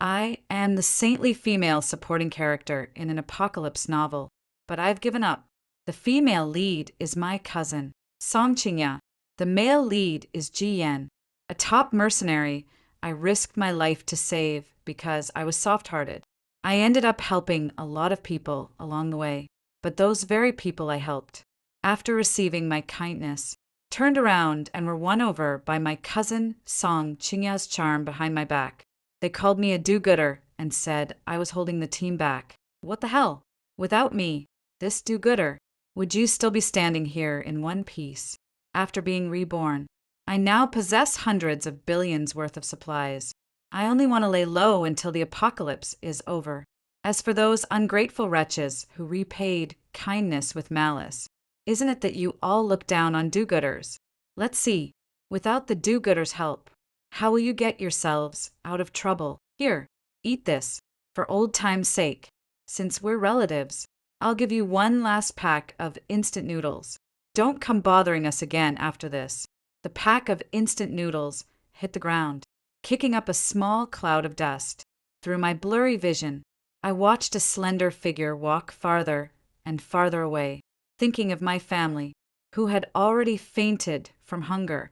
I am the saintly female supporting character in an apocalypse novel, but I've given up. The female lead is my cousin, Song Qingya. The male lead is Ji Yan, a top mercenary I risked my life to save because I was soft-hearted. I ended up helping a lot of people along the way, but those very people I helped, after receiving my kindness, turned around and were won over by my cousin Song Qingya's charm behind my back. They called me a do-gooder and said I was holding the team back. What the hell? Without me, this do-gooder, would you still be standing here in one piece? After being reborn, I now possess hundreds of billions worth of supplies. I only want to lay low until the apocalypse is over. As for those ungrateful wretches who repaid kindness with malice, isn't it that you all look down on do-gooders? Let's see, without the do-gooders' help, how will you get yourselves out of trouble? Here, eat this, for old time's sake. Since we're relatives, I'll give you one last pack of instant noodles. Don't come bothering us again after this. The pack of instant noodles hit the ground, kicking up a small cloud of dust. Through my blurry vision, I watched a slender figure walk farther and farther away, thinking of my family, who had already fainted from hunger.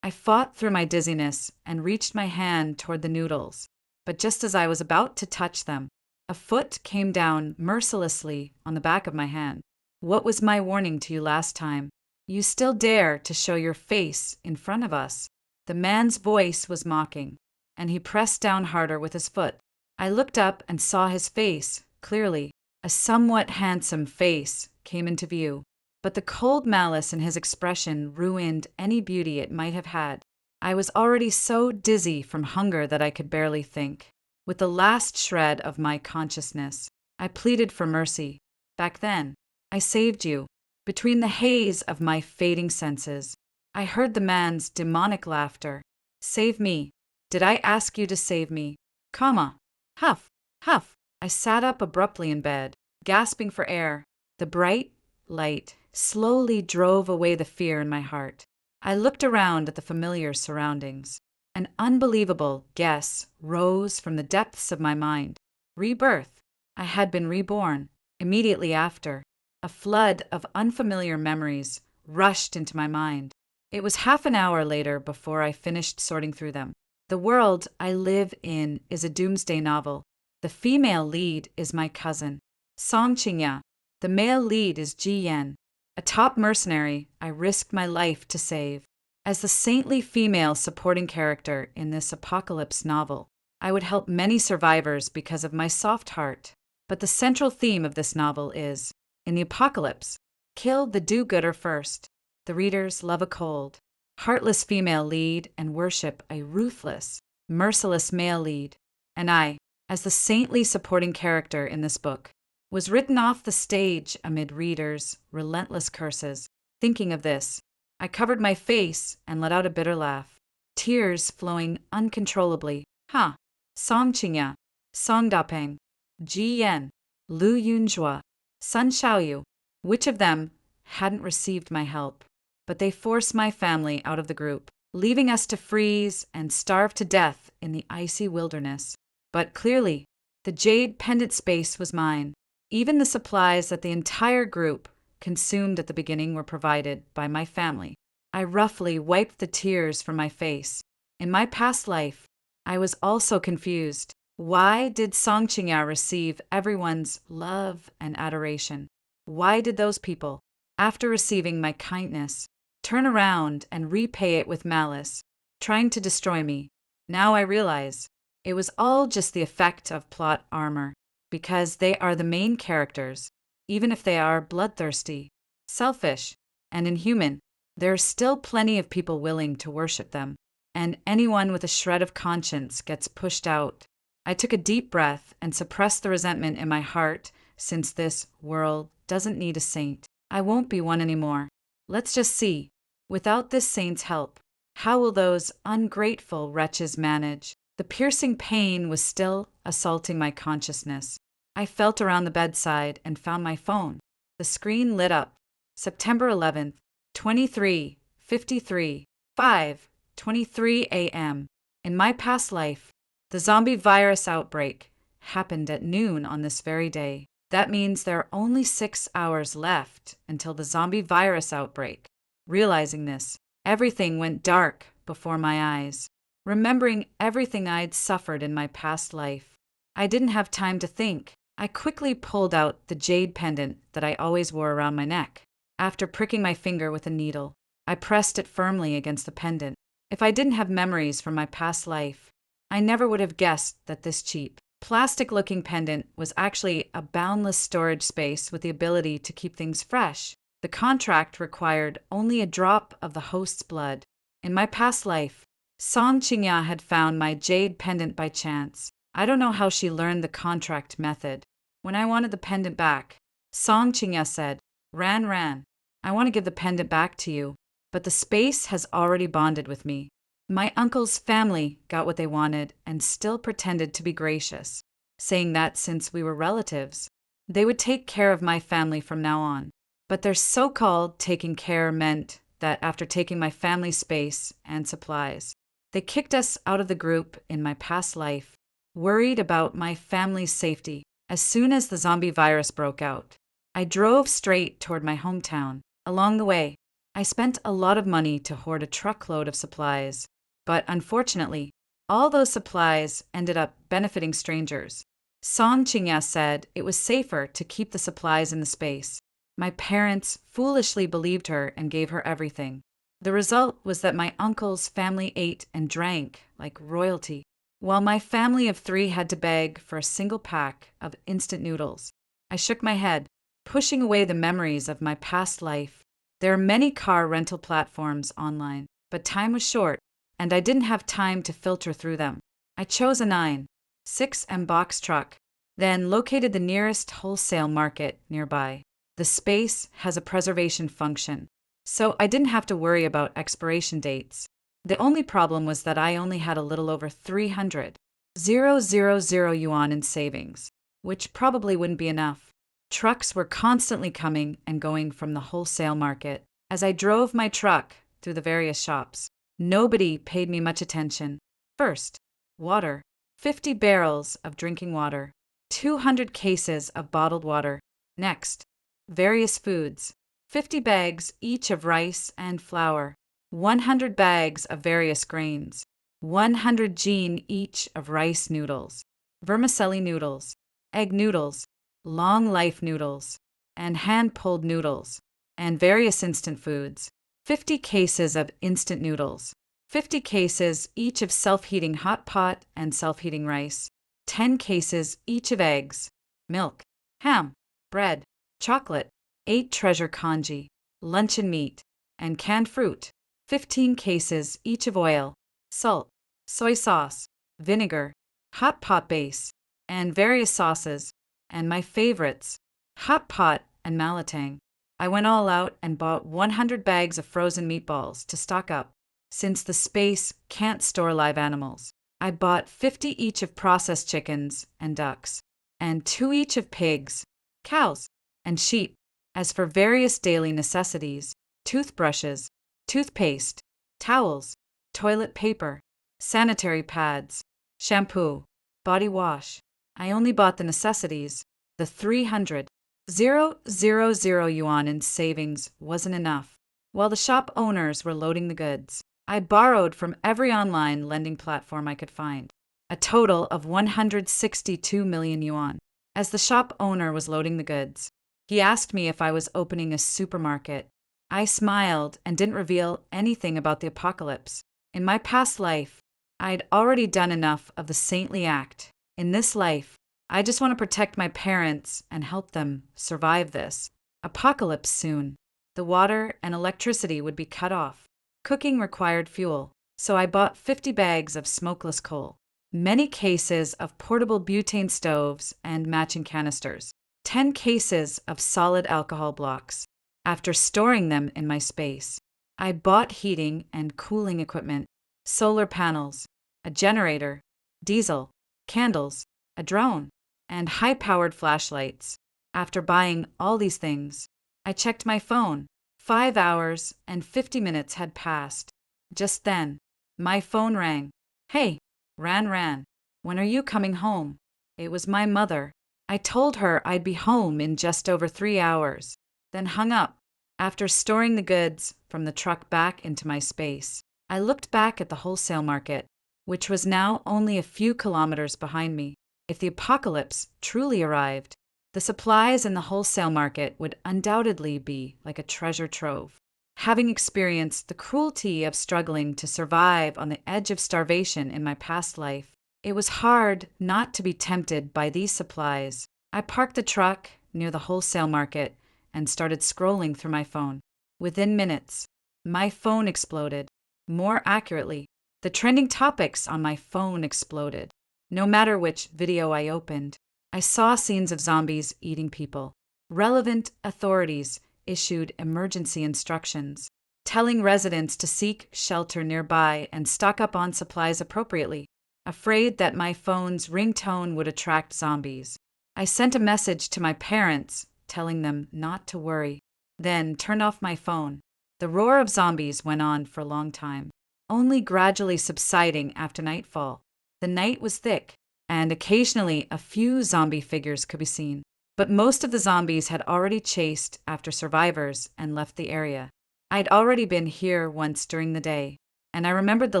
I fought through my dizziness and reached my hand toward the noodles, but just as I was about to touch them, a foot came down mercilessly on the back of my hand. What was my warning to you last time? You still dare to show your face in front of us? The man's voice was mocking, and he pressed down harder with his foot. I looked up and saw his face, clearly. A somewhat handsome face came into view, but the cold malice in his expression ruined any beauty it might have had. I was already so dizzy from hunger that I could barely think. With the last shred of my consciousness, I pleaded for mercy. Back then, I saved you. Between the haze of my fading senses, I heard the man's demonic laughter. Save me. Did I ask you to save me? Comma. Huff, huff. I sat up abruptly in bed, gasping for air. The bright light slowly drove away the fear in my heart. I looked around at the familiar surroundings. An unbelievable guess rose from the depths of my mind. Rebirth. I had been reborn. Immediately after, a flood of unfamiliar memories rushed into my mind. It was half an hour later before I finished sorting through them. The world I live in is a doomsday novel. The female lead is my cousin, Song Qingya. The male lead is Ji Yan, a top mercenary I risked my life to save. As the saintly female supporting character in this apocalypse novel, I would help many survivors because of my soft heart. But the central theme of this novel is, in the apocalypse, kill the do-gooder first. The readers love a cold, heartless female lead and worship a ruthless, merciless male lead. And I, as the saintly supporting character in this book, was written off the stage amid readers' relentless curses. Thinking of this, I covered my face and let out a bitter laugh, tears flowing uncontrollably. Song Qingya, Song Dapeng, Ji Yan, Lu Yunjua, Sun Xiaoyu. Which of them hadn't received my help? But they forced my family out of the group, leaving us to freeze and starve to death in the icy wilderness. But clearly, the jade pendant space was mine. Even the supplies that the entire group consumed at the beginning were provided by my family. I roughly wiped the tears from my face. In my past life, I was also confused. Why did Song Qingya receive everyone's love and adoration? Why did those people, after receiving my kindness, turn around and repay it with malice, trying to destroy me? Now I realize it was all just the effect of plot armor, because they are the main characters. Even if they are bloodthirsty, selfish, and inhuman, there are still plenty of people willing to worship them, and anyone with a shred of conscience gets pushed out. I took a deep breath and suppressed the resentment in my heart. Since this world doesn't need a saint, I won't be one anymore. Let's just see. Without this saint's help, how will those ungrateful wretches manage? The piercing pain was still assaulting my consciousness. I felt around the bedside and found my phone. The screen lit up. September 11th, 23:53, 5:23 a.m. In my past life, The zombie virus outbreak happened at noon on this very day. That means there are only 6 hours left until the zombie virus outbreak. Realizing this, everything went dark before my eyes. Remembering everything I'd suffered in my past life, I didn't have time to think. I quickly pulled out the jade pendant that I always wore around my neck. After pricking my finger with a needle, I pressed it firmly against the pendant. If I didn't have memories from my past life, I never would have guessed that this cheap, plastic-looking pendant was actually a boundless storage space with the ability to keep things fresh. The contract required only a drop of the host's blood. In my past life, Song Qingya had found my jade pendant by chance. I don't know how she learned the contract method. When I wanted the pendant back, Song Qingya said, Ran, I want to give the pendant back to you, but the space has already bonded with me. My uncle's family got what they wanted and still pretended to be gracious, saying that since we were relatives, they would take care of my family from now on. But their so-called taking care meant that after taking my family's space and supplies, they kicked us out of the group in my past life, worried about my family's safety. As soon as the zombie virus broke out, I drove straight toward my hometown. Along the way, I spent a lot of money to hoard a truckload of supplies, but unfortunately, all those supplies ended up benefiting strangers. Song Qingya said it was safer to keep the supplies in the space. My parents foolishly believed her and gave her everything. The result was that my uncle's family ate and drank like royalty, while my family of 3 had to beg for a single pack of instant noodles. I shook my head, pushing away the memories of my past life. There are many car rental platforms online, but time was short, and I didn't have time to filter through them. I chose a 9/6 box truck, then located the nearest wholesale market nearby. The space has a preservation function, so I didn't have to worry about expiration dates. The only problem was that I only had a little over 300,000 yuan in savings, which probably wouldn't be enough. Trucks were constantly coming and going from the wholesale market. As I drove my truck through the various shops, nobody paid me much attention. First, water. 50 barrels of drinking water. 200 cases of bottled water. Next, various foods. 50 bags each of rice and flour. 100 bags of various grains. 100 jin each of rice noodles. Vermicelli noodles. Egg noodles. Long life noodles. And hand-pulled noodles. And various instant foods. 50 cases of instant noodles. 50 cases each of self-heating hot pot and self-heating rice. 10 cases each of eggs. Milk. Ham. Bread. Chocolate. 8 treasure congee. Luncheon meat. And canned fruit. 15 cases each of oil. Salt. Soy sauce. Vinegar. Hot pot base. And various sauces. And my favorites, hot pot and malatang. I went all out and bought 100 bags of frozen meatballs to stock up, since the space can't store live animals. I bought 50 each of processed chickens and ducks, and 2 each of pigs, cows, and sheep. As for various daily necessities, toothbrushes, toothpaste, towels, toilet paper, sanitary pads, shampoo, body wash, I only bought the necessities. The 300,000 yuan in savings wasn't enough. While the shop owners were loading the goods, I borrowed from every online lending platform I could find, a total of 162 million yuan. As the shop owner was loading the goods, he asked me if I was opening a supermarket. I smiled and didn't reveal anything about the apocalypse. In my past life, I'd already done enough of the saintly act. In this life, I just want to protect my parents and help them survive this apocalypse soon. The water and electricity would be cut off. Cooking required fuel, so I bought 50 bags of smokeless coal, many cases of portable butane stoves and matching canisters, 10 cases of solid alcohol blocks. After storing them in my space, I bought heating and cooling equipment, solar panels, a generator, diesel, candles, a drone, and high-powered flashlights. After buying all these things, I checked my phone. 5 hours and 50 minutes had passed. Just then, my phone rang. Hey, Ran. When are you coming home? It was my mother. I told her I'd be home in just over 3 hours, then hung up. After storing the goods from the truck back into my space, I looked back at the wholesale market, which was now only a few kilometers behind me. If the apocalypse truly arrived, the supplies in the wholesale market would undoubtedly be like a treasure trove. Having experienced the cruelty of struggling to survive on the edge of starvation in my past life, it was hard not to be tempted by these supplies. I parked the truck near the wholesale market and started scrolling through my phone. Within minutes, my phone exploded. More accurately, the trending topics on my phone exploded. No matter which video I opened, I saw scenes of zombies eating people. Relevant authorities issued emergency instructions, telling residents to seek shelter nearby and stock up on supplies appropriately. Afraid that my phone's ringtone would attract zombies, I sent a message to my parents telling them not to worry, then turned off my phone. The roar of zombies went on for a long time, only gradually subsiding after nightfall. The night was thick, and occasionally a few zombie figures could be seen, but most of the zombies had already chased after survivors and left the area. I'd already been here once during the day, and I remembered the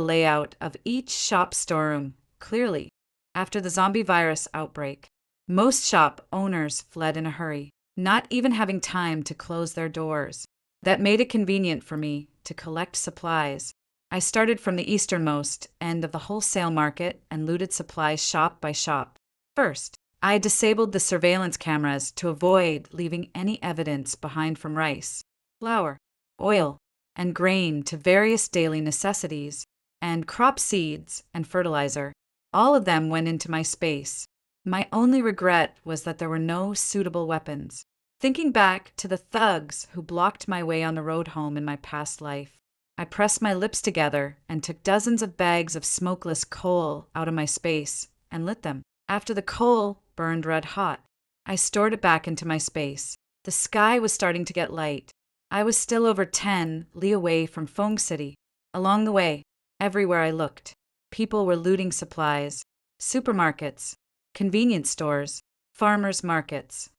layout of each shop storeroom clearly. After the zombie virus outbreak, most shop owners fled in a hurry, not even having time to close their doors. That made it convenient for me to collect supplies. I started from the easternmost end of the wholesale market and looted supplies shop by shop. First, I disabled the surveillance cameras to avoid leaving any evidence behind, from rice, flour, oil, and grain to various daily necessities, and crop seeds and fertilizer. All of them went into my space. My only regret was that there were no suitable weapons. Thinking back to the thugs who blocked my way on the road home in my past life, I pressed my lips together and took dozens of bags of smokeless coal out of my space and lit them. After the coal burned red hot, I stored it back into my space. The sky was starting to get light. I was still over 10 li away from Fong City. Along the way, everywhere I looked, people were looting supplies, supermarkets, convenience stores, farmers' markets.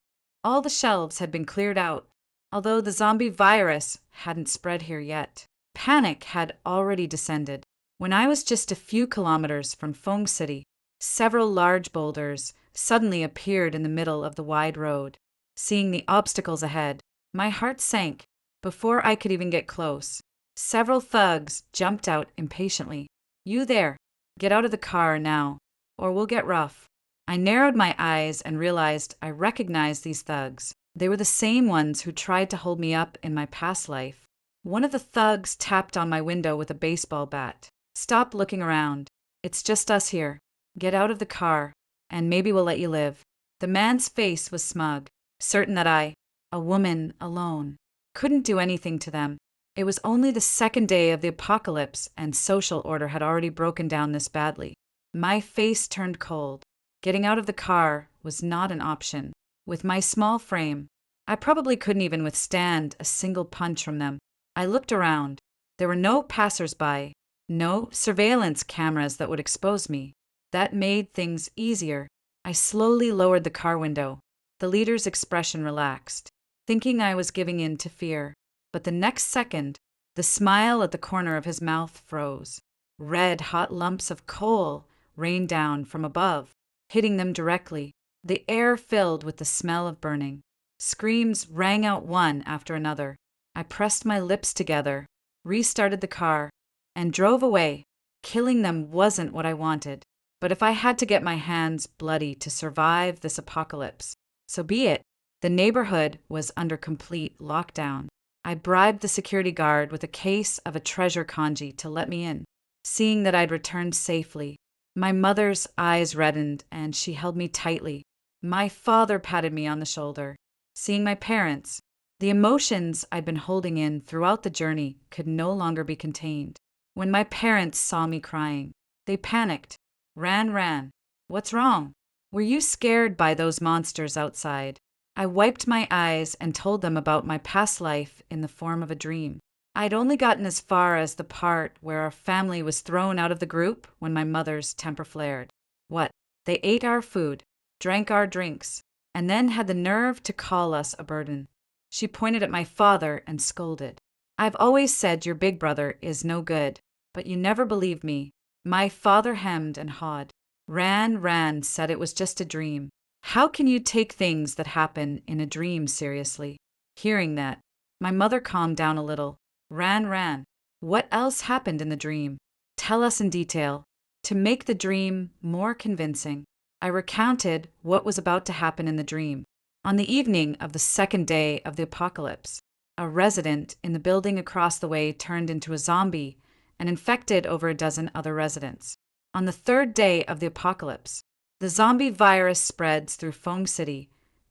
All the shelves had been cleared out, although the zombie virus hadn't spread here yet. Panic had already descended. When I was just a few kilometers from Fong City, several large boulders suddenly appeared in the middle of the wide road. Seeing the obstacles ahead, my heart sank. Before I could even get close, several thugs jumped out impatiently. "You there, get out of the car now, or we'll get rough." I narrowed my eyes and realized I recognized these thugs. They were the same ones who tried to hold me up in my past life. One of the thugs tapped on my window with a baseball bat. "Stop looking around. It's just us here. Get out of the car, and maybe we'll let you live." The man's face was smug, certain that I, a woman alone, couldn't do anything to them. It was only the second day of the apocalypse, and social order had already broken down this badly. My face turned cold. Getting out of the car was not an option. With my small frame, I probably couldn't even withstand a single punch from them. I looked around. There were no passers-by, no surveillance cameras that would expose me. That made things easier. I slowly lowered the car window. The leader's expression relaxed, thinking I was giving in to fear. But the next second, the smile at the corner of his mouth froze. Red, hot lumps of coal rained down from above, hitting them directly. The air filled with the smell of burning. Screams rang out one after another. I pressed my lips together, restarted the car, and drove away. Killing them wasn't what I wanted, but if I had to get my hands bloody to survive this apocalypse, so be it. The neighborhood was under complete lockdown. I bribed the security guard with a case of a treasure kanji to let me in. Seeing that I'd returned safely, my mother's eyes reddened and she held me tightly. My father patted me on the shoulder. Seeing my parents, the emotions I'd been holding in throughout the journey could no longer be contained. When my parents saw me crying, they panicked. Ran. "What's wrong? Were you scared by those monsters outside?" I wiped my eyes and told them about my past life in the form of a dream. I'd only gotten as far as the part where our family was thrown out of the group when my mother's temper flared. What? They ate our food, drank our drinks, and then had the nerve to call us a burden. She pointed at my father and scolded. I've always said your big brother is no good, but you never believed me. My father hemmed and hawed. Ran, said it was just a dream. How can you take things that happen in a dream seriously? Hearing that, my mother calmed down a little. Ran. What else happened in the dream? Tell us in detail. To make the dream more convincing, I recounted what was about to happen in the dream. On the evening of the second day of the apocalypse, a resident in the building across the way turned into a zombie and infected over a dozen other residents. On the third day of the apocalypse, the zombie virus spreads through Fong City,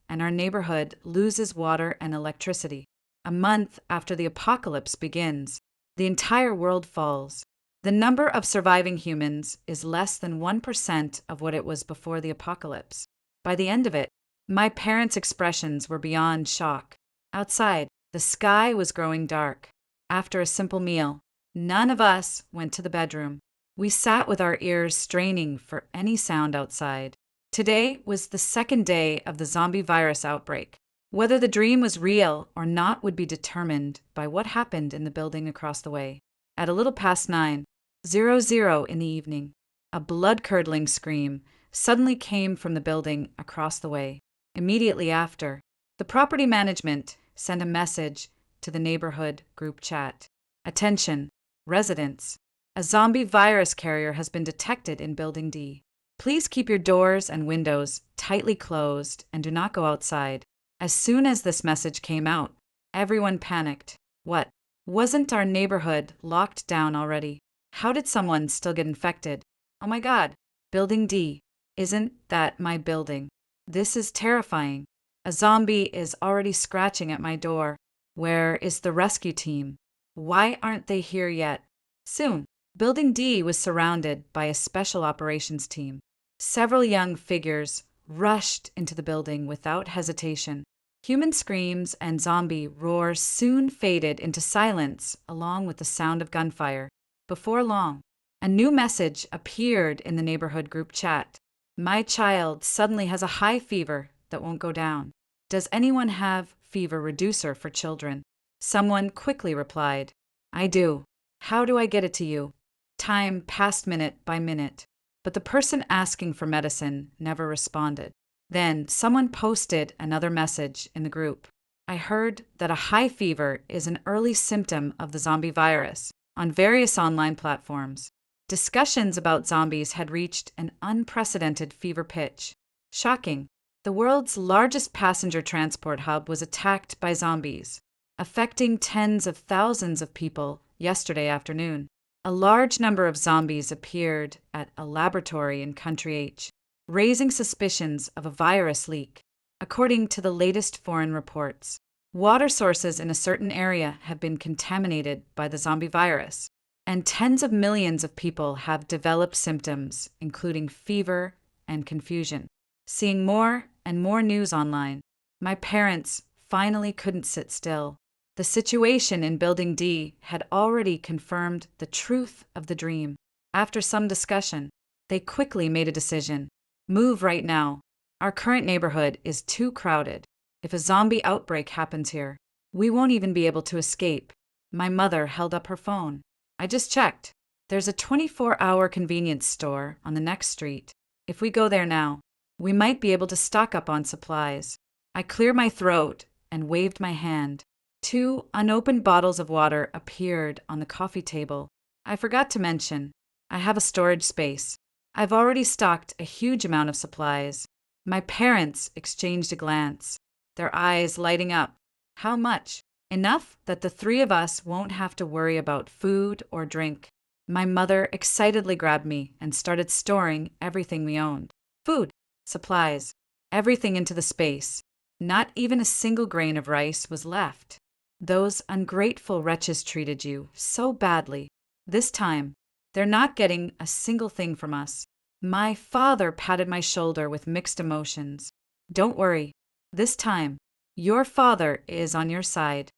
and our neighborhood loses water and electricity. A month after the apocalypse begins, the entire world falls. The number of surviving humans is less than 1% of what it was before the apocalypse. By the end of it, my parents' expressions were beyond shock. Outside, the sky was growing dark. After a simple meal, none of us went to the bedroom. We sat with our ears straining for any sound outside. Today was the second day of the zombie virus outbreak. Whether the dream was real or not would be determined by what happened in the building across the way. At a little past 9:00 in the evening, a blood-curdling scream suddenly came from the building across the way. Immediately after, the property management sent a message to the neighborhood group chat. Attention, residents. A zombie virus carrier has been detected in Building D. Please keep your doors and windows tightly closed and do not go outside. As soon as this message came out, everyone panicked. What? Wasn't our neighborhood locked down already? How did someone still get infected? Oh my God, Building D. Isn't that my building? This is terrifying. A zombie is already scratching at my door. Where is the rescue team? Why aren't they here yet? Soon, Building D was surrounded by a special operations team. Several young figures rushed into the building without hesitation. Human screams and zombie roars soon faded into silence along with the sound of gunfire. Before long, a new message appeared in the neighborhood group chat. My child suddenly has a high fever that won't go down. Does anyone have fever reducer for children? Someone quickly replied, I do. How do I get it to you? Time passed minute by minute, but the person asking for medicine never responded. Then someone posted another message in the group. I heard that a high fever is an early symptom of the zombie virus on various online platforms. Discussions about zombies had reached an unprecedented fever pitch. Shocking. The world's largest passenger transport hub was attacked by zombies, affecting tens of thousands of people yesterday afternoon. A large number of zombies appeared at a laboratory in Country H, raising suspicions of a virus leak. According to the latest foreign reports, water sources in a certain area have been contaminated by the zombie virus, and tens of millions of people have developed symptoms, including fever and confusion. Seeing more and more news online, my parents finally couldn't sit still. The situation in Building D had already confirmed the truth of the dream. After some discussion, they quickly made a decision. Move right now. Our current neighborhood is too crowded. If a zombie outbreak happens here, we won't even be able to escape. My mother held up her phone. I just checked. There's a 24-hour convenience store on the next street. If we go there now, we might be able to stock up on supplies. I cleared my throat and waved my hand. 2 unopened bottles of water appeared on the coffee table. I forgot to mention, I have a storage space. I've already stocked a huge amount of supplies. My parents exchanged a glance, their eyes lighting up. How much? Enough that the 3 of us won't have to worry about food or drink. My mother excitedly grabbed me and started storing everything we owned. Food, supplies, everything into the space. Not even a single grain of rice was left. Those ungrateful wretches treated you so badly. This time, they're not getting a single thing from us. My father patted my shoulder with mixed emotions. Don't worry. This time, your father is on your side.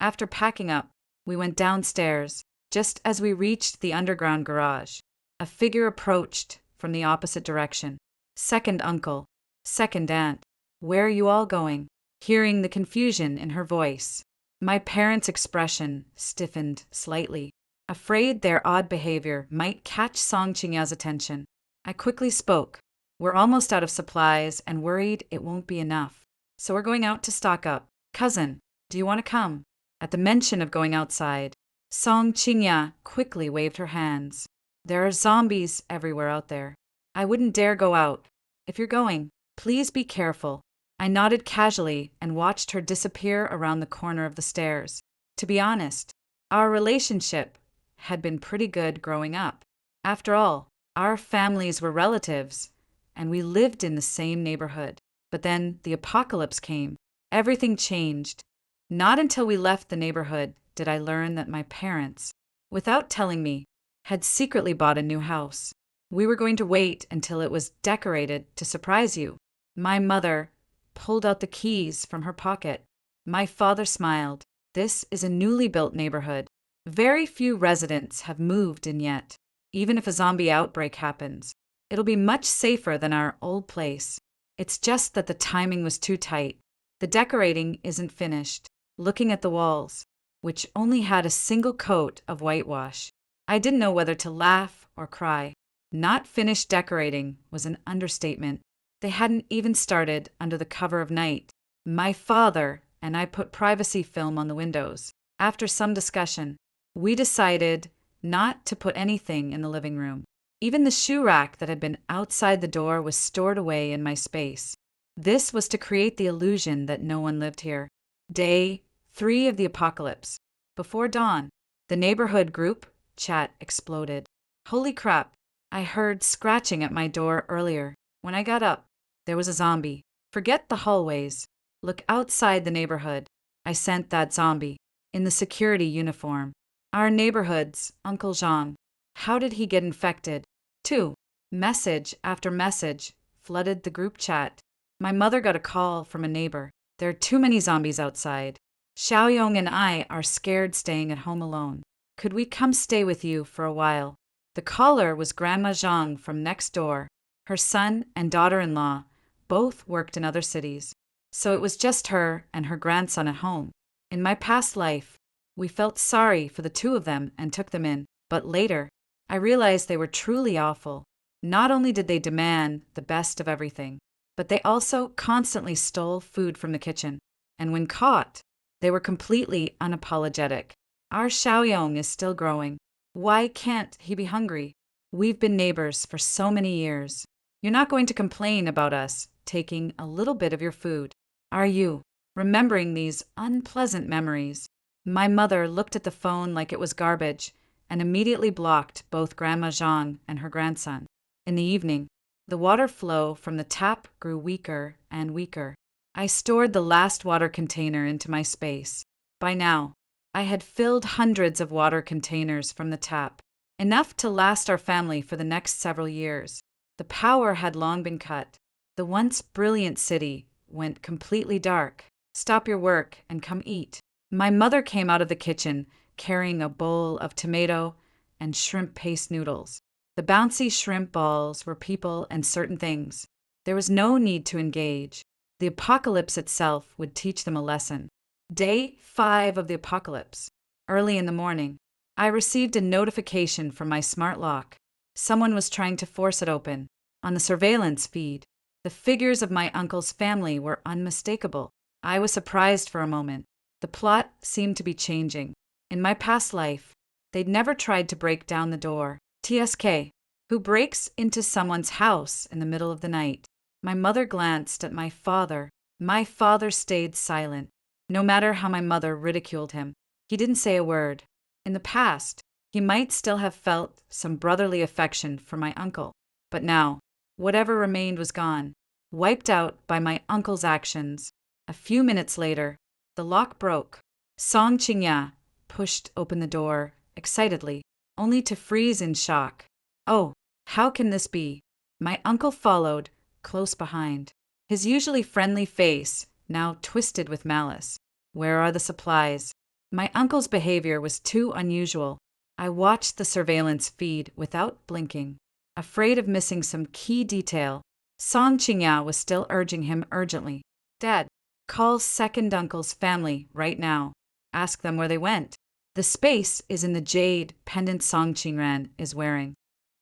After packing up, we went downstairs. Just as we reached the underground garage, a figure approached, from the opposite direction. Second uncle. Second aunt. Where are you all going? Hearing the confusion in her voice. My parents' expression stiffened slightly, afraid their odd behavior might catch Song Qingya's attention. I quickly spoke. We're almost out of supplies and worried it won't be enough. So we're going out to stock up. Cousin, do you want to come? At the mention of going outside, Song Qingya quickly waved her hands. There are zombies everywhere out there. I wouldn't dare go out. If you're going, please be careful. I nodded casually and watched her disappear around the corner of the stairs. To be honest, our relationship had been pretty good growing up. After all, our families were relatives, and we lived in the same neighborhood. But then the apocalypse came. Everything changed. Not until we left the neighborhood did I learn that my parents, without telling me, had secretly bought a new house. We were going to wait until it was decorated to surprise you. My mother pulled out the keys from her pocket. My father smiled. This is a newly built neighborhood. Very few residents have moved in yet. Even if a zombie outbreak happens, it'll be much safer than our old place. It's just that the timing was too tight. The decorating isn't finished. Looking at the walls, which only had a single coat of whitewash, I didn't know whether to laugh or cry. Not finished decorating was an understatement. They hadn't even started under the cover of night. My father and I put privacy film on the windows. After some discussion, we decided not to put anything in the living room. Even the shoe rack that had been outside the door was stored away in my space. This was to create the illusion that no one lived here. Day 3 of the apocalypse. Before dawn, the neighborhood group chat exploded. Holy crap, I heard scratching at my door earlier. When I got up, there was a zombie. Forget the hallways. Look outside the neighborhood. I sent that zombie in the security uniform. Our neighborhood's Uncle Zhang. How did he get infected? 2. Message after message flooded the group chat. My mother got a call from a neighbor. There are too many zombies outside. Xiaoyong and I are scared staying at home alone. Could we come stay with you for a while? The caller was Grandma Zhang from next door. Her son and daughter-in-law both worked in other cities, so it was just her and her grandson at home. In my past life, we felt sorry for the two of them and took them in, but later, I realized they were truly awful. Not only did they demand the best of everything, but they also constantly stole food from the kitchen. And when caught, they were completely unapologetic. Our Xiaoyong is still growing. Why can't he be hungry? We've been neighbors for so many years. You're not going to complain about us taking a little bit of your food, are you? Remembering these unpleasant memories, my mother looked at the phone like it was garbage and immediately blocked both Grandma Zhang and her grandson. In the evening, the water flow from the tap grew weaker and weaker. I stored the last water container into my space. By now, I had filled hundreds of water containers from the tap, enough to last our family for the next several years. The power had long been cut. The once brilliant city went completely dark. Stop your work and come eat. My mother came out of the kitchen carrying a bowl of tomato and shrimp paste noodles. The bouncy shrimp balls were people and certain things. There was no need to engage. The apocalypse itself would teach them a lesson. Day 5 of the apocalypse. Early in the morning, I received a notification from my smart lock. Someone was trying to force it open. On the surveillance feed, the figures of my uncle's family were unmistakable. I was surprised for a moment. The plot seemed to be changing. In my past life, they'd never tried to break down the door. TSK, who breaks into someone's house in the middle of the night. My mother glanced at my father. My father stayed silent. No matter how my mother ridiculed him, he didn't say a word. In the past, he might still have felt some brotherly affection for my uncle. But now, whatever remained was gone, wiped out by my uncle's actions. A few minutes later, the lock broke. Song Qingya pushed open the door excitedly, only to freeze in shock. Oh, how can this be? My uncle followed, close behind. His usually friendly face now twisted with malice. Where are the supplies? My uncle's behavior was too unusual. I watched the surveillance feed without blinking. afraid of missing some key detail. Song Qingya was still urging him urgently. Dad, call second uncle's family right now. Ask them where they went. The space is in the jade pendant Song Qingran is wearing.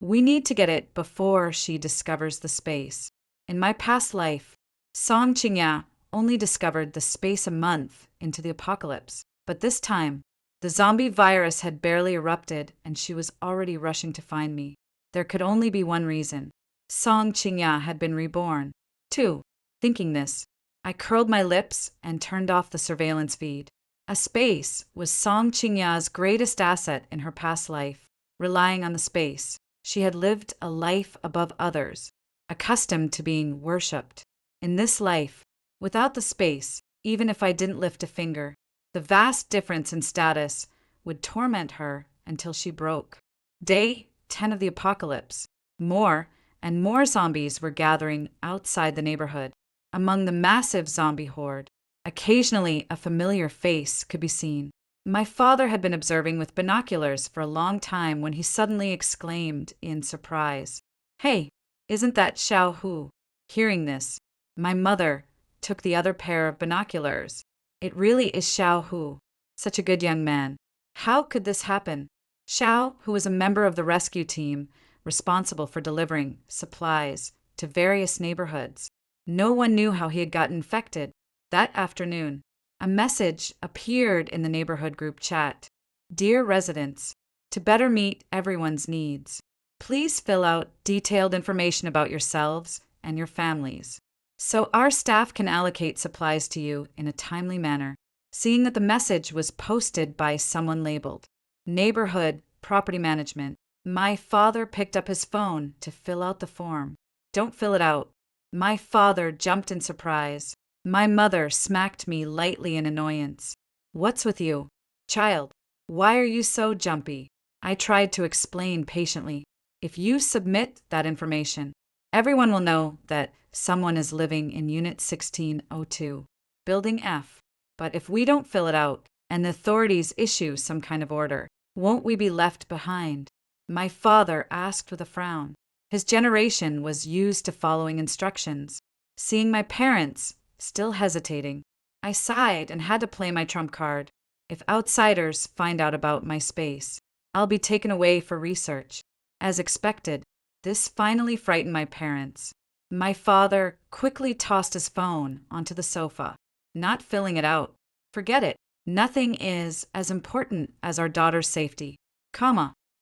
We need to get it before she discovers the space. In my past life, Song Qingya only discovered the space a month into the apocalypse. But this time, the zombie virus had barely erupted and she was already rushing to find me. There could only be one reason. Song Qingya had been reborn. 2. Thinking this, I curled my lips and turned off the surveillance feed. A space was Song Qingya's greatest asset in her past life. Relying on the space, she had lived a life above others, accustomed to being worshipped. In this life, without the space, even if I didn't lift a finger, the vast difference in status would torment her until she broke. Day 10 of the apocalypse. More and more zombies were gathering outside the neighborhood. Among the massive zombie horde, occasionally a familiar face could be seen. My father had been observing with binoculars for a long time when he suddenly exclaimed in surprise, "Hey, isn't that Xiao Hu?" Hearing this, my mother took the other pair of binoculars. It really is Xiao Hu. Such a good young man. How could this happen? Xiao, who was a member of the rescue team, responsible for delivering supplies to various neighborhoods. No one knew how he had gotten infected. That afternoon, a message appeared in the neighborhood group chat. Dear residents, to better meet everyone's needs, please fill out detailed information about yourselves and your families, so our staff can allocate supplies to you in a timely manner. Seeing that the message was posted by someone labeled Neighborhood Property Management, my father picked up his phone to fill out the form. Don't fill it out. My father jumped in surprise. My mother smacked me lightly in annoyance. What's with you, child? Why are you so jumpy? I tried to explain patiently. If you submit that information, everyone will know that someone is living in Unit 1602, Building F. But if we don't fill it out, and the authorities issue some kind of order, won't we be left behind? My father asked with a frown. His generation was used to following instructions. Seeing my parents still hesitating, I sighed and had to play my trump card. If outsiders find out about my space, I'll be taken away for research. As expected, this finally frightened my parents. My father quickly tossed his phone onto the sofa, not filling it out. Forget it. Nothing is as important as our daughter's safety.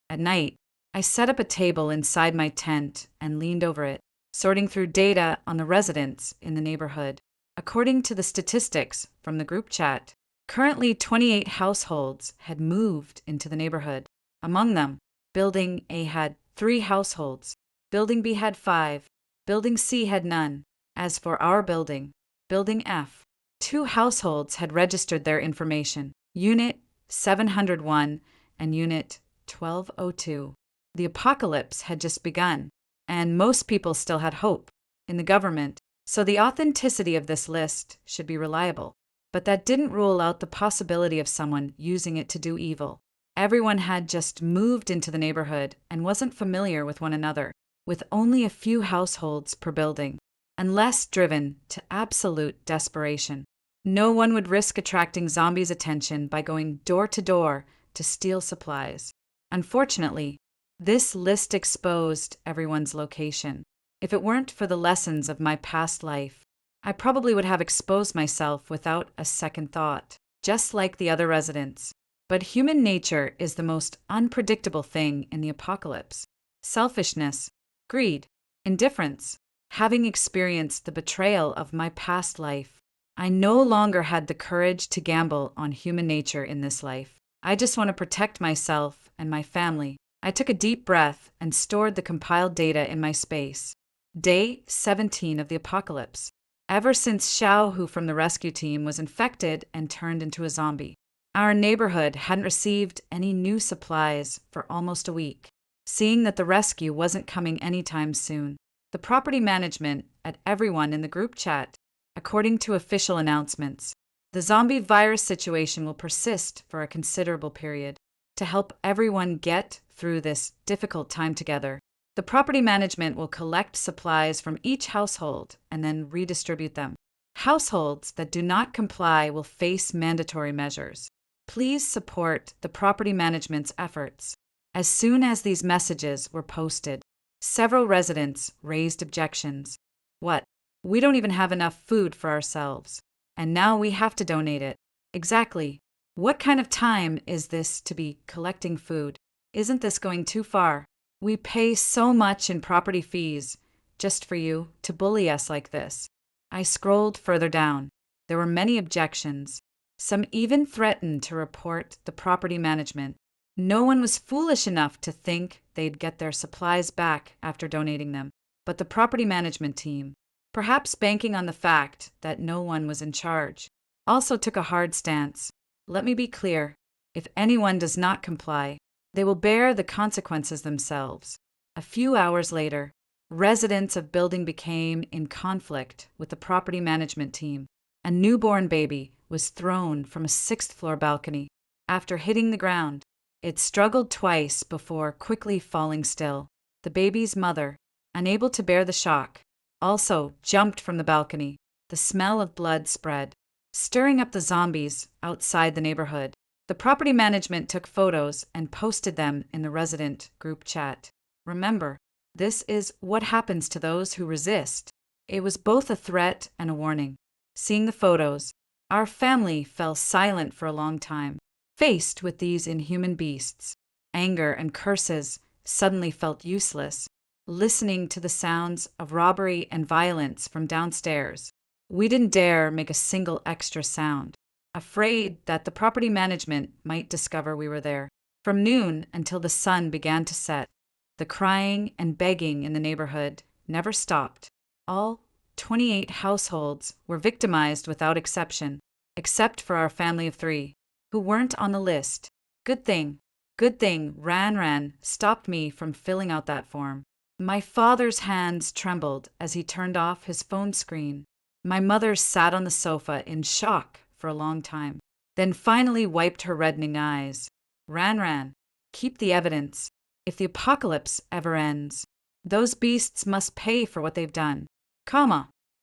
At night, I set up a table inside my tent and leaned over it, sorting through data on the residents in the neighborhood. According to the statistics from the group chat, currently 28 households had moved into the neighborhood. Among them, Building A had 3 households, Building B had 5, Building C had none. As for our building, Building F, 2 households had registered their information, Unit 701 and Unit 1202. The apocalypse had just begun, and most people still had hope in the government, so the authenticity of this list should be reliable. But that didn't rule out the possibility of someone using it to do evil. Everyone had just moved into the neighborhood and wasn't familiar with one another, with only a few households per building, unless driven to absolute desperation. No one would risk attracting zombies' attention by going door to door to steal supplies. Unfortunately, this list exposed everyone's location. If it weren't for the lessons of my past life, I probably would have exposed myself without a second thought, just like the other residents. But human nature is the most unpredictable thing in the apocalypse. Selfishness, greed, indifference. Having experienced the betrayal of my past life, I no longer had the courage to gamble on human nature in this life. I just want to protect myself and my family. I took a deep breath and stored the compiled data in my space. Day 17 of the apocalypse. Ever since Xiao Hu from the rescue team was infected and turned into a zombie, our neighborhood hadn't received any new supplies for almost a week. Seeing that the rescue wasn't coming anytime soon, the property management at everyone in the group chat, according to official announcements, the zombie virus situation will persist for a considerable period. To help everyone get through this difficult time together, The property management will collect supplies from each household and then redistribute them. Households that do not comply will face mandatory measures. Please support the property management's efforts. As soon as these messages were posted, several residents raised objections. What? We don't even have enough food for ourselves. And now we have to donate it. Exactly. What kind of time is this to be collecting food? Isn't this going too far? We pay so much in property fees just for you to bully us like this. I scrolled further down. There were many objections. Some even threatened to report the property management. No one was foolish enough to think they'd get their supplies back after donating them. But the property management team, perhaps banking on the fact that no one was in charge, also took a hard stance. Let me be clear. If anyone does not comply, they will bear the consequences themselves. A few hours later, residents of building became in conflict with the property management team. A newborn baby was thrown from a sixth-floor balcony. After hitting the ground, it struggled twice before quickly falling still. The baby's mother, unable to bear the shock, also jumped from the balcony. The smell of blood spread, stirring up the zombies outside the neighborhood. The property management took photos and posted them in the resident group chat. Remember, this is what happens to those who resist. It was both a threat and a warning. Seeing the photos, our family fell silent for a long time. Faced with these inhuman beasts, anger and curses suddenly felt useless. Listening to the sounds of robbery and violence from downstairs, we didn't dare make a single extra sound, afraid that the property management might discover we were there. From noon until the sun began to set, the crying and begging in the neighborhood never stopped. All 28 households were victimized without exception, except for our family of 3, who weren't on the list. Good thing, Ran stopped me from filling out that form. My father's hands trembled as he turned off his phone screen. My mother sat on the sofa in shock for a long time, then finally wiped her reddening eyes. Ran, keep the evidence. If the apocalypse ever ends, those beasts must pay for what they've done.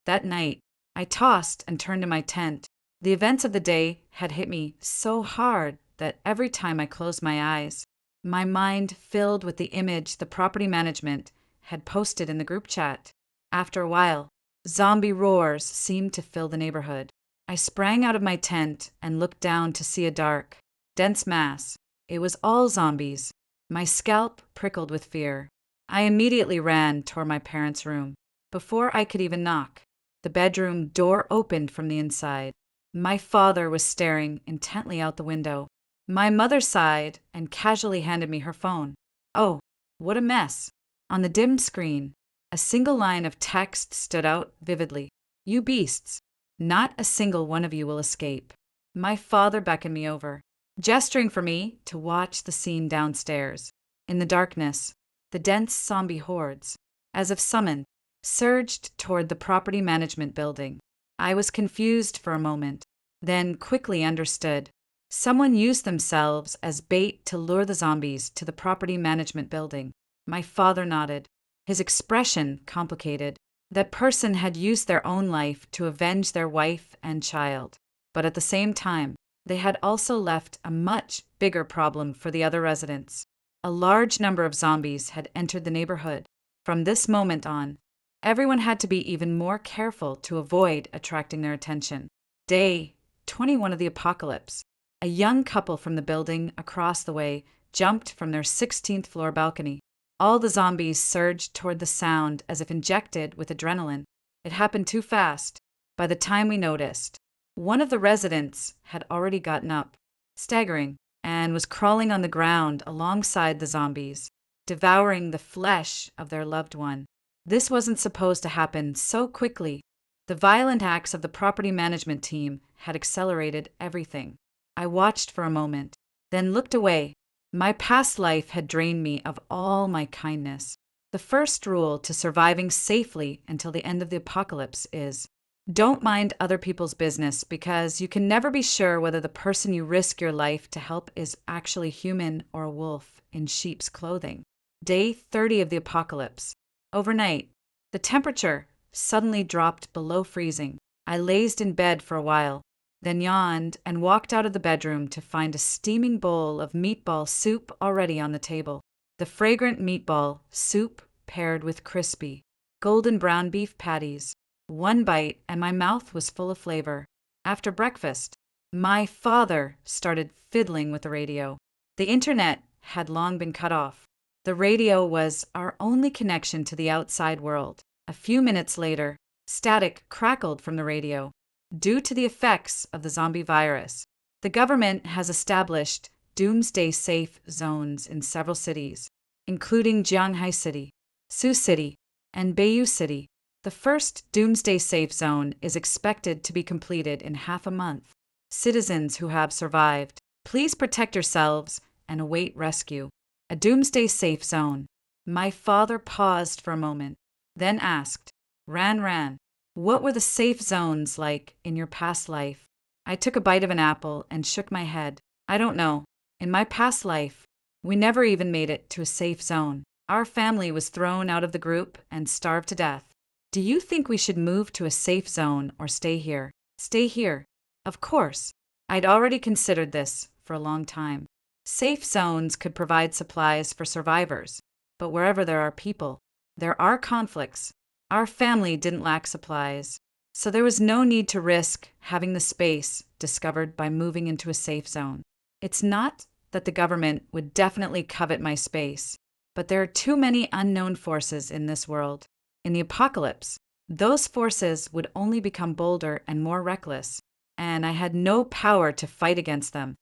That night, I tossed and turned in my tent. The events of the day had hit me so hard that every time I closed my eyes, my mind filled with the image the property management had posted in the group chat. After a while, zombie roars seemed to fill the neighborhood. I sprang out of my tent and looked down to see a dark, dense mass. It was all zombies. My scalp prickled with fear. I immediately ran toward my parents' room. Before I could even knock, the bedroom door opened from the inside. My father was staring intently out the window. My mother sighed and casually handed me her phone. Oh, what a mess. On the dim screen, a single line of text stood out vividly. You beasts, not a single one of you will escape. My father beckoned me over, gesturing for me to watch the scene downstairs. In the darkness, the dense zombie hordes, as if summoned, surged toward the property management building. I was confused for a moment, then quickly understood. Someone used themselves as bait to lure the zombies to the property management building. My father nodded, his expression complicated. That person had used their own life to avenge their wife and child. But at the same time, they had also left a much bigger problem for the other residents. A large number of zombies had entered the neighborhood. From this moment on, everyone had to be even more careful to avoid attracting their attention. Day 21 of the apocalypse. A young couple from the building across the way jumped from their 16th floor balcony. All the zombies surged toward the sound as if injected with adrenaline. It happened too fast. By the time we noticed, one of the residents had already gotten up, staggering, and was crawling on the ground alongside the zombies, devouring the flesh of their loved one. This wasn't supposed to happen so quickly. The violent acts of the property management team had accelerated everything. I watched for a moment, then looked away. My past life had drained me of all my kindness. The first rule to surviving safely until the end of the apocalypse is, don't mind other people's business, because you can never be sure whether the person you risk your life to help is actually human or a wolf in sheep's clothing. Day 30 of the apocalypse. Overnight, the temperature suddenly dropped below freezing. I lazed in bed for a while, then yawned and walked out of the bedroom to find a steaming bowl of meatball soup already on the table. The fragrant meatball soup paired with crispy, golden brown beef patties. One bite and my mouth was full of flavor. After breakfast, my father started fiddling with the radio. The internet had long been cut off. The radio was our only connection to the outside world. A few minutes later, static crackled from the radio. Due to the effects of the zombie virus, the government has established doomsday safe zones in several cities, including Jianghai City, Sioux City, and Bayou City. The first doomsday safe zone is expected to be completed in half a month. Citizens who have survived, please protect yourselves and await rescue. A doomsday safe zone. My father paused for a moment, then asked, Ran, what were the safe zones like in your past life? I took a bite of an apple and shook my head. I don't know. In my past life, we never even made it to a safe zone. Our family was thrown out of the group and starved to death. Do you think we should move to a safe zone or stay here? Stay here. Of course. I'd already considered this for a long time. Safe zones could provide supplies for survivors, but wherever there are people, there are conflicts. Our family didn't lack supplies, so there was no need to risk having the space discovered by moving into a safe zone. It's not that the government would definitely covet my space, but there are too many unknown forces in this world. In the apocalypse, those forces would only become bolder and more reckless, and I had no power to fight against them.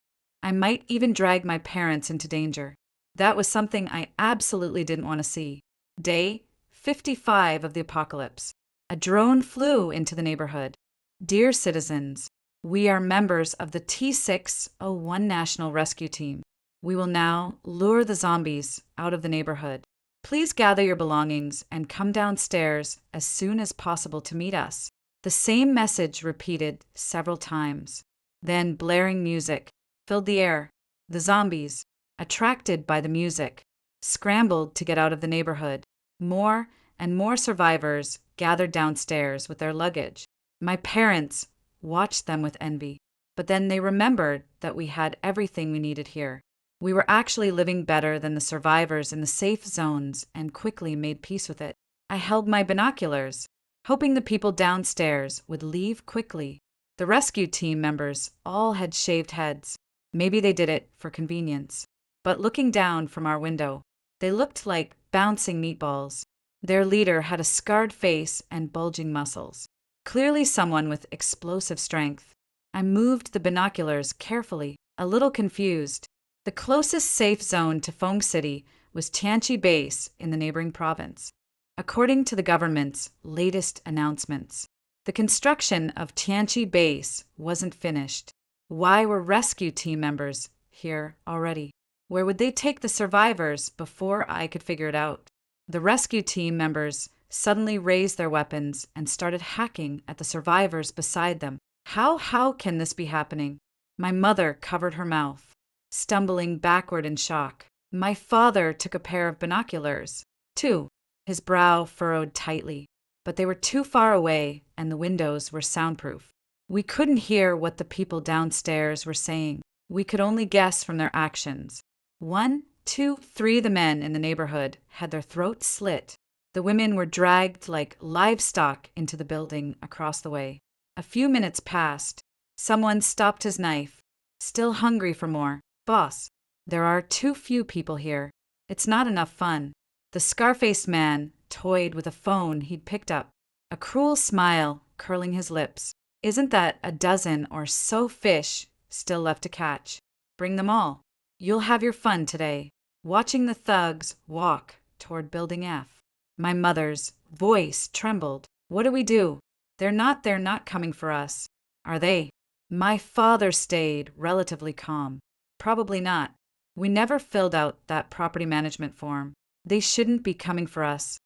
I might even drag my parents into danger. That was something I absolutely didn't want to see. Day 55 of the apocalypse. A drone flew into the neighborhood. Dear citizens, we are members of the T601 National Rescue Team. We will now lure the zombies out of the neighborhood. Please gather your belongings and come downstairs as soon as possible to meet us. The same message repeated several times. Then blaring music filled the air. The zombies, attracted by the music, scrambled to get out of the neighborhood. More and more survivors gathered downstairs with their luggage. My parents watched them with envy, but then they remembered that we had everything we needed here. We were actually living better than the survivors in the safe zones and quickly made peace with it. I held my binoculars, hoping the people downstairs would leave quickly. The rescue team members all had shaved heads. Maybe they did it for convenience. But looking down from our window, they looked like bouncing meatballs. Their leader had a scarred face and bulging muscles. Clearly someone with explosive strength. I moved the binoculars carefully, a little confused. The closest safe zone to Feng City was Tianqi Base in the neighboring province. According to the government's latest announcements, the construction of Tianqi Base wasn't finished. Why were rescue team members here already? Where would they take the survivors before I could figure it out? The rescue team members suddenly raised their weapons and started hacking at the survivors beside them. How can this be happening? My mother covered her mouth, stumbling backward in shock. My father took a pair of binoculars, too, his brow furrowed tightly, but they were too far away and the windows were soundproof. We couldn't hear what the people downstairs were saying. We could only guess from their actions. 1, 2, 3 of the men in the neighborhood had their throats slit. The women were dragged like livestock into the building across the way. A few minutes passed. Someone stopped his knife, still hungry for more. Boss, there are too few people here. It's not enough fun. The scar-faced man toyed with a phone he'd picked up, a cruel smile curling his lips. Isn't that a dozen or so fish still left to catch? Bring them all. You'll have your fun today. Watching the thugs walk toward Building F. My mother's voice trembled. What do we do? They're not coming for us, are they? My father stayed relatively calm. Probably not. We never filled out that property management form. They shouldn't be coming for us.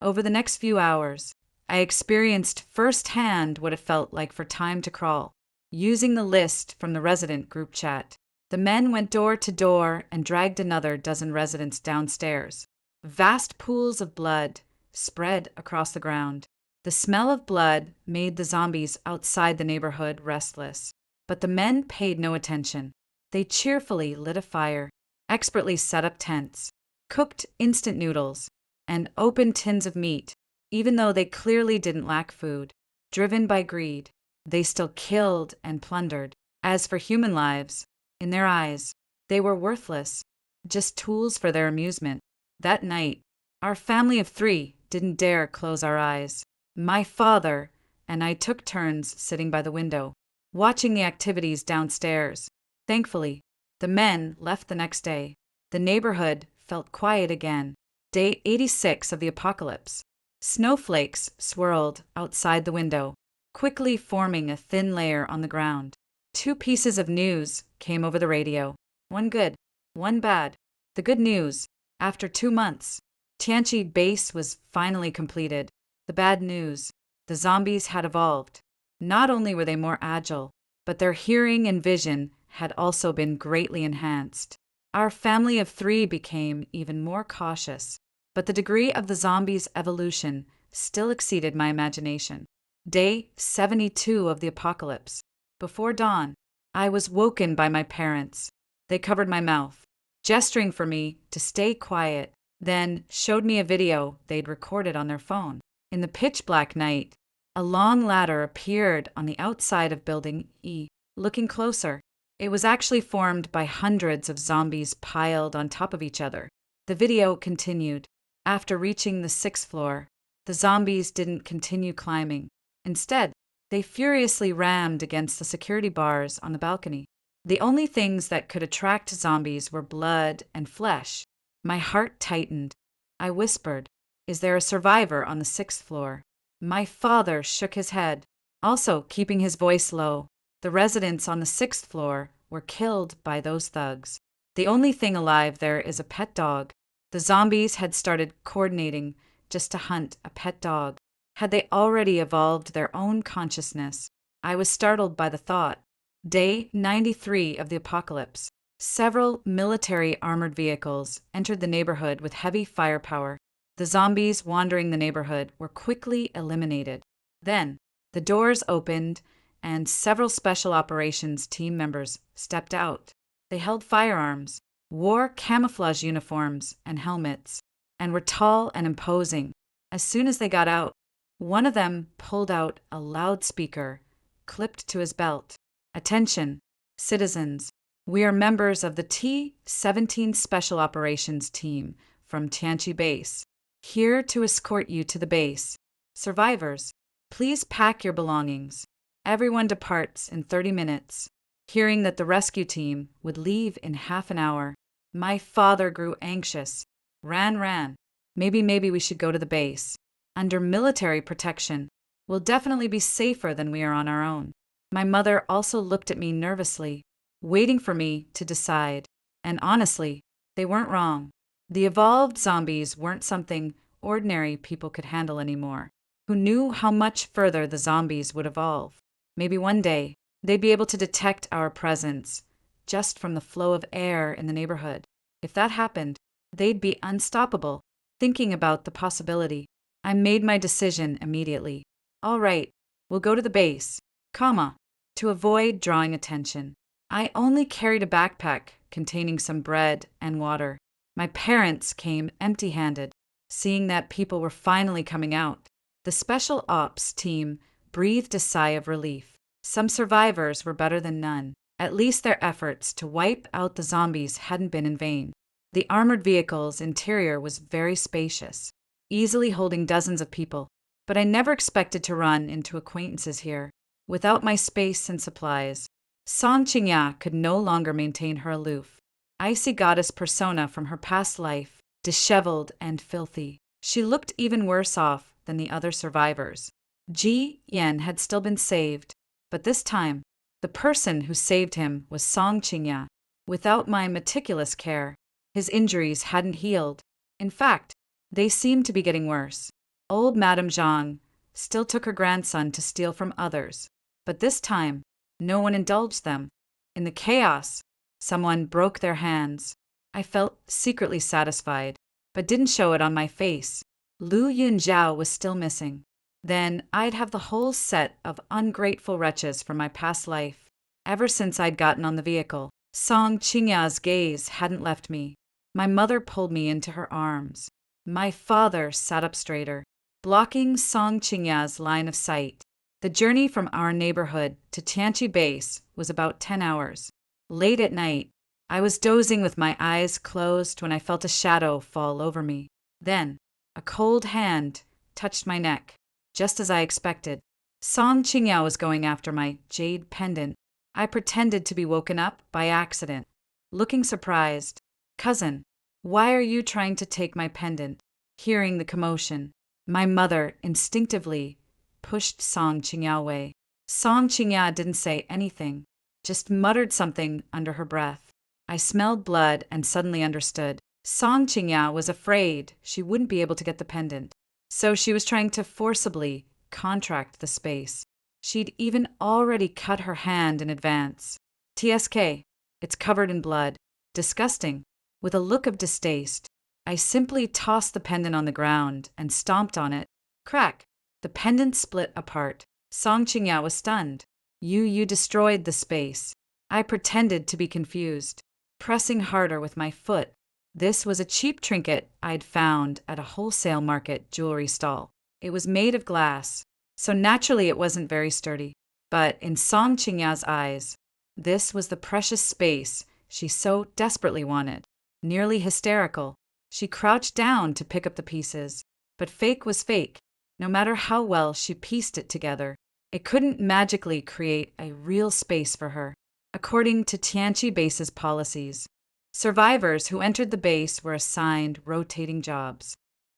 Over the next few hours, I experienced firsthand what it felt like for time to crawl, using the list from the resident group chat. The men went door to door and dragged another dozen residents downstairs. Vast pools of blood spread across the ground. The smell of blood made the zombies outside the neighborhood restless. But the men paid no attention. They cheerfully lit a fire, expertly set up tents, cooked instant noodles, and opened tins of meat, even though they clearly didn't lack food. Driven by greed, they still killed and plundered. As for human lives, in their eyes, they were worthless, just tools for their amusement. That night, our family of 3 didn't dare close our eyes. My father and I took turns sitting by the window, watching the activities downstairs. Thankfully, the men left the next day. The neighborhood felt quiet again. Day 86 of the apocalypse. Snowflakes swirled outside the window, quickly forming a thin layer on the ground. 2 pieces of news came over the radio. One good, one bad. The good news: after 2 months, Tianchi base was finally completed. The bad news: the zombies had evolved. Not only were they more agile, but their hearing and vision had also been greatly enhanced. Our family of 3 became even more cautious, but the degree of the zombies' evolution still exceeded my imagination. Day 72 of the apocalypse. Before dawn, I was woken by my parents. They covered my mouth, gesturing for me to stay quiet, then showed me a video they'd recorded on their phone. In the pitch-black night, a long ladder appeared on the outside of Building E. Looking closer, it was actually formed by hundreds of zombies piled on top of each other. The video continued. After reaching the 6th floor, the zombies didn't continue climbing. Instead, they furiously rammed against the security bars on the balcony. The only things that could attract zombies were blood and flesh. My heart tightened. I whispered, "Is there a survivor on the 6th floor?" My father shook his head, also keeping his voice low. The residents on the 6th floor were killed by those thugs. The only thing alive there is a pet dog. The zombies had started coordinating just to hunt a pet dog. Had they already evolved their own consciousness? I was startled by the thought. Day 93 of the apocalypse. Several military armored vehicles entered the neighborhood with heavy firepower. The zombies wandering the neighborhood were quickly eliminated. Then, the doors opened, and several special operations team members stepped out. They held firearms, wore camouflage uniforms and helmets, and were tall and imposing. As soon as they got out, one of them pulled out a loudspeaker clipped to his belt. "Attention, citizens. We are members of the T-17 Special Operations Team from Tianchi Base, here to escort you to the base. Survivors, please pack your belongings. Everyone departs in 30 minutes." Hearing that the rescue team would leave in half an hour, my father grew anxious. Ran. Maybe we should go to the base. Under military protection, we'll definitely be safer than we are on our own. My mother also looked at me nervously, waiting for me to decide. And honestly, they weren't wrong. The evolved zombies weren't something ordinary people could handle anymore. Who knew how much further the zombies would evolve? Maybe one day, they'd be able to detect our presence just from the flow of air in the neighborhood. If that happened, they'd be unstoppable. Thinking about the possibility, I made my decision immediately. All right, we'll go to the base, to avoid drawing attention. I only carried a backpack containing some bread and water. My parents came empty-handed, seeing that people were finally coming out. The special ops team breathed a sigh of relief. Some survivors were better than none. At least their efforts to wipe out the zombies hadn't been in vain. The armored vehicle's interior was very spacious, easily holding dozens of people, but I never expected to run into acquaintances here. Without my space and supplies, Song Qingya could no longer maintain her aloof, icy goddess persona from her past life, disheveled and filthy. She looked even worse off than the other survivors. Ji Yan had still been saved, but this time, the person who saved him was Song Qingya. Without my meticulous care, his injuries hadn't healed. In fact, they seemed to be getting worse. Old Madame Zhang still took her grandson to steal from others, but this time, no one indulged them. In the chaos, Someone broke their hands. I felt secretly satisfied, but didn't show it on my face. Lu Yunjiao was still missing. Then I'd have the whole set of ungrateful wretches from my past life. Ever since I'd gotten on the vehicle, Song Qingya's gaze hadn't left me. My mother pulled me into her arms. My father sat up straighter, blocking Song Qingya's line of sight. The journey from our neighborhood to Tianqi Base was about 10 hours. Late at night, I was dozing with my eyes closed when I felt a shadow fall over me. Then, a cold hand touched my neck, just as I expected. Song Qingya was going after my jade pendant. I pretended to be woken up by accident. Looking surprised, "Cousin, why are you trying to take my pendant?" Hearing the commotion, my mother instinctively pushed Song Qingya away. Song Qingya didn't say anything, just muttered something under her breath. I smelled blood and suddenly understood. Song Qingya was afraid she wouldn't be able to get the pendant, so she was trying to forcibly contract the space. She'd even already cut her hand in advance. "TSK, it's covered in blood. Disgusting." With a look of distaste, I simply tossed the pendant on the ground and stomped on it. Crack! The pendant split apart. Song Qingya was stunned. You destroyed the space." I pretended to be confused, pressing harder with my foot. This was a cheap trinket I'd found at a wholesale market jewelry stall. It was made of glass, so naturally it wasn't very sturdy. But in Song Qingya's eyes, this was the precious space she so desperately wanted. Nearly hysterical, she crouched down to pick up the pieces. But fake was fake. No matter how well she pieced it together, it couldn't magically create a real space for her. According to Tianqi Base's policies, survivors who entered the base were assigned rotating jobs.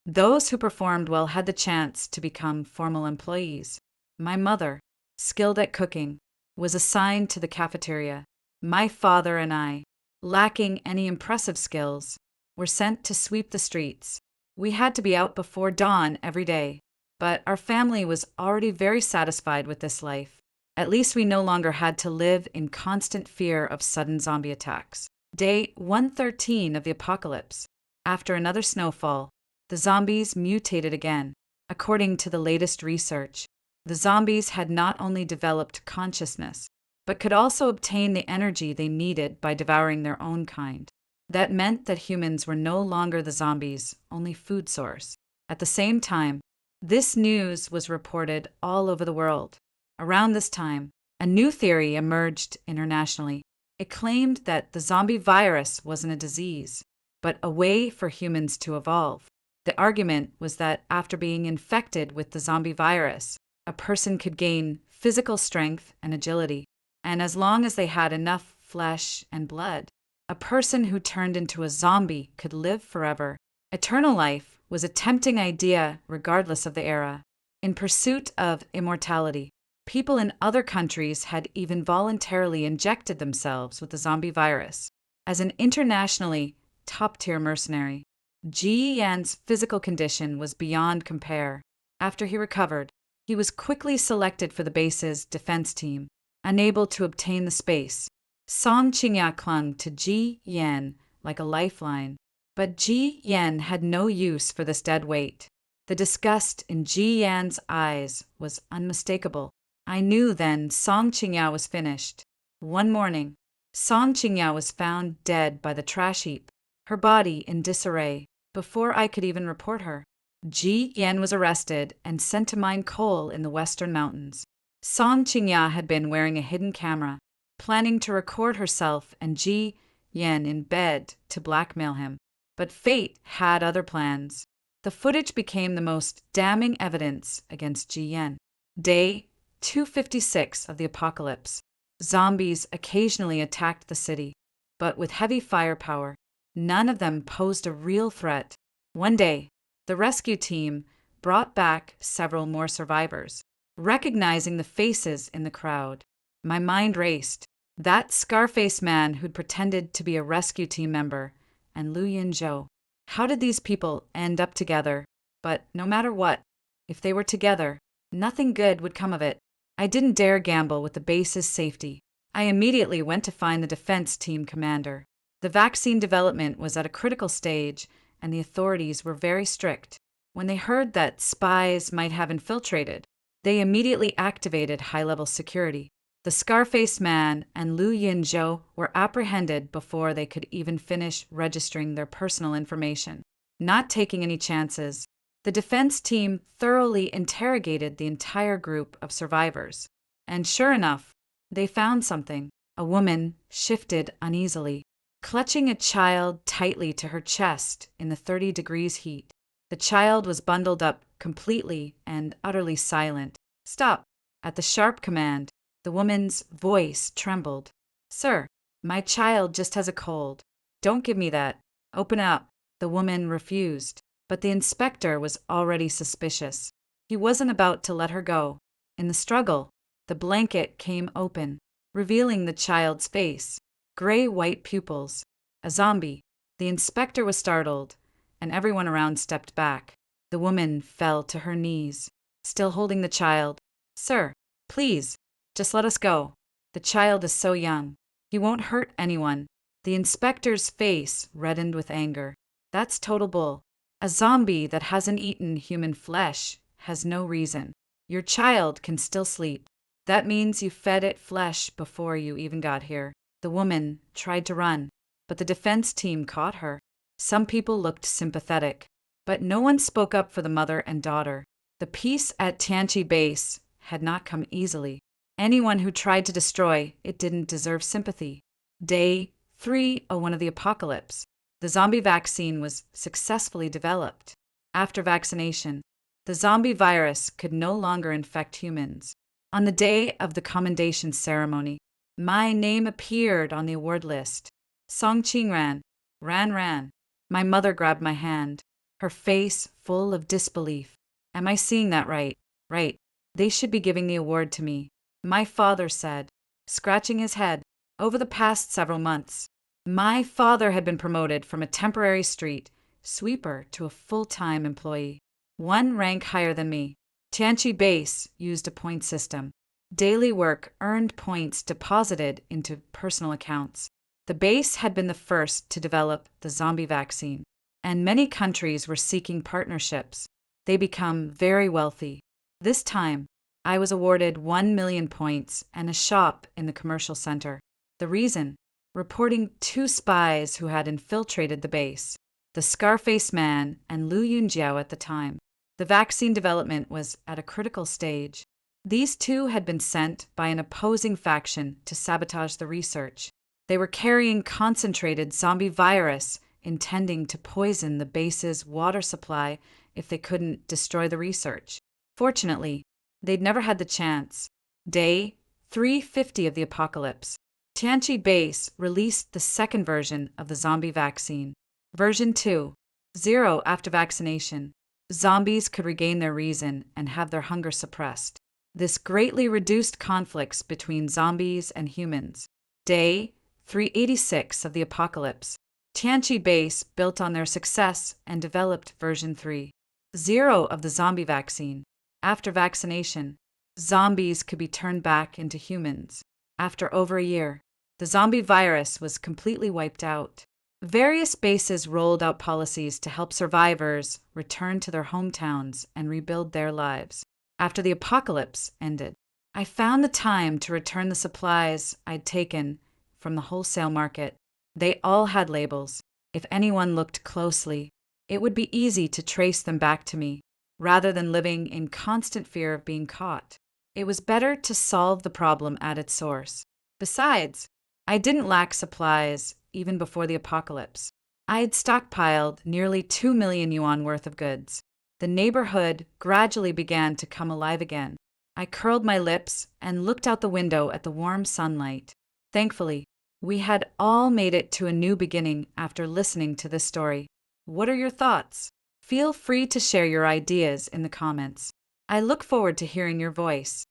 Those who performed well had the chance to become formal employees. My mother, skilled at cooking, was assigned to the cafeteria. My father and I, lacking any impressive skills, were sent to sweep the streets. We had to be out before dawn every day, but our family was already very satisfied with this life. At least we no longer had to live in constant fear of sudden zombie attacks. Day 113 of the apocalypse. After another snowfall, the zombies mutated again. According to the latest research, the zombies had not only developed consciousness, but could also obtain the energy they needed by devouring their own kind. That meant that humans were no longer the zombies' only food source. At the same time, this news was reported all over the world. Around this time, a new theory emerged internationally. It claimed that the zombie virus wasn't a disease, but a way for humans to evolve. The argument was that after being infected with the zombie virus, a person could gain physical strength and agility, and as long as they had enough flesh and blood, a person who turned into a zombie could live forever. Eternal life was a tempting idea regardless of the era. In pursuit of immortality, people in other countries had even voluntarily injected themselves with the zombie virus. As an internationally top-tier mercenary, Ji Yan's physical condition was beyond compare. After he recovered, he was quickly selected for the base's defense team. Unable to obtain the space, Song Qingya clung to Ji Yan like a lifeline. But Ji Yan had no use for this dead weight. The disgust in Ji Yan's eyes was unmistakable. I knew then Song Qingya was finished. One morning, Song Qingya was found dead by the trash heap, her body in disarray, before I could even report her. Ji Yan was arrested and sent to mine coal in the western mountains. Song Qingya had been wearing a hidden camera, planning to record herself and Ji Yan in bed to blackmail him. But fate had other plans. The footage became the most damning evidence against Ji Yan. Day 256 of the apocalypse. Zombies occasionally attacked the city, but with heavy firepower. None of them posed a real threat. One day, the rescue team brought back several more survivors. Recognizing the faces in the crowd, my mind raced. That scar-faced man who'd pretended to be a rescue team member, and Lu Yunzhou. How did these people end up together? But no matter what, if they were together, nothing good would come of it. I didn't dare gamble with the base's safety. I immediately went to find the defense team commander. The vaccine development was at a critical stage, and the authorities were very strict. When they heard that spies might have infiltrated, they immediately activated high-level security. The Scarface Man and Lu Yinzhou were apprehended before they could even finish registering their personal information. Not taking any chances, the defense team thoroughly interrogated the entire group of survivors. And sure enough, they found something. A woman shifted uneasily, clutching a child tightly to her chest in the 30 degrees heat. The child was bundled up completely and utterly silent. "Stop!" At the sharp command, the woman's voice trembled. "Sir, my child just has a cold. Don't give me that. Open up." The woman refused, but the inspector was already suspicious. He wasn't about to let her go. In the struggle, the blanket came open, revealing the child's face, gray-white pupils. A zombie. The inspector was startled, and everyone around stepped back. The woman fell to her knees, still holding the child. "Sir, please, just let us go. The child is so young. He won't hurt anyone." The inspector's face reddened with anger. "That's total bull. A zombie that hasn't eaten human flesh has no reason. Your child can still sleep. That means you fed it flesh before you even got here." The woman tried to run, but the defense team caught her. Some people looked sympathetic, but no one spoke up for the mother and daughter. The peace at Tianqi base had not come easily. Anyone who tried to destroy it didn't deserve sympathy. Day 301 of the apocalypse. The zombie vaccine was successfully developed. After vaccination, the zombie virus could no longer infect humans. On the day of the commendation ceremony, my name appeared on the award list. Song Qingran ran. My mother grabbed my hand, her face full of disbelief. "Am I seeing that right?" "Right. They should be giving the award to me," my father said, scratching his head. Over the past several months, my father had been promoted from a temporary street sweeper to a full-time employee, one rank higher than me. Tianqi base used a point system. Daily work earned points deposited into personal accounts. The base had been the first to develop the zombie vaccine, and many countries were seeking partnerships. They become very wealthy. This time, I was awarded 1 million points and a shop in the commercial center. The reason? Reporting 2 spies who had infiltrated the base, the Scarface Man and Lu Yunjiao at the time. The vaccine development was at a critical stage. These 2 had been sent by an opposing faction to sabotage the research. They were carrying concentrated zombie virus, intending to poison the base's water supply if they couldn't destroy the research. Fortunately, they'd never had the chance. Day 350 of the apocalypse. Tianqi base released the second version of the zombie vaccine. Version 2.0 After vaccination, zombies could regain their reason and have their hunger suppressed. This greatly reduced conflicts between zombies and humans. Day 386 of the apocalypse. Tianqi base built on their success and developed version 3.0 of the zombie vaccine. After vaccination, zombies could be turned back into humans. After over a year, the zombie virus was completely wiped out. Various bases rolled out policies to help survivors return to their hometowns and rebuild their lives. After the apocalypse ended, I found the time to return the supplies I'd taken from the wholesale market. They all had labels. If anyone looked closely, it would be easy to trace them back to me, rather than living in constant fear of being caught. It was better to solve the problem at its source. Besides, I didn't lack supplies even before the apocalypse. I had stockpiled nearly 2 million yuan worth of goods. The neighborhood gradually began to come alive again. I curled my lips and looked out the window at the warm sunlight. Thankfully, we had all made it to a new beginning after listening to this story. What are your thoughts? Feel free to share your ideas in the comments. I look forward to hearing your voice.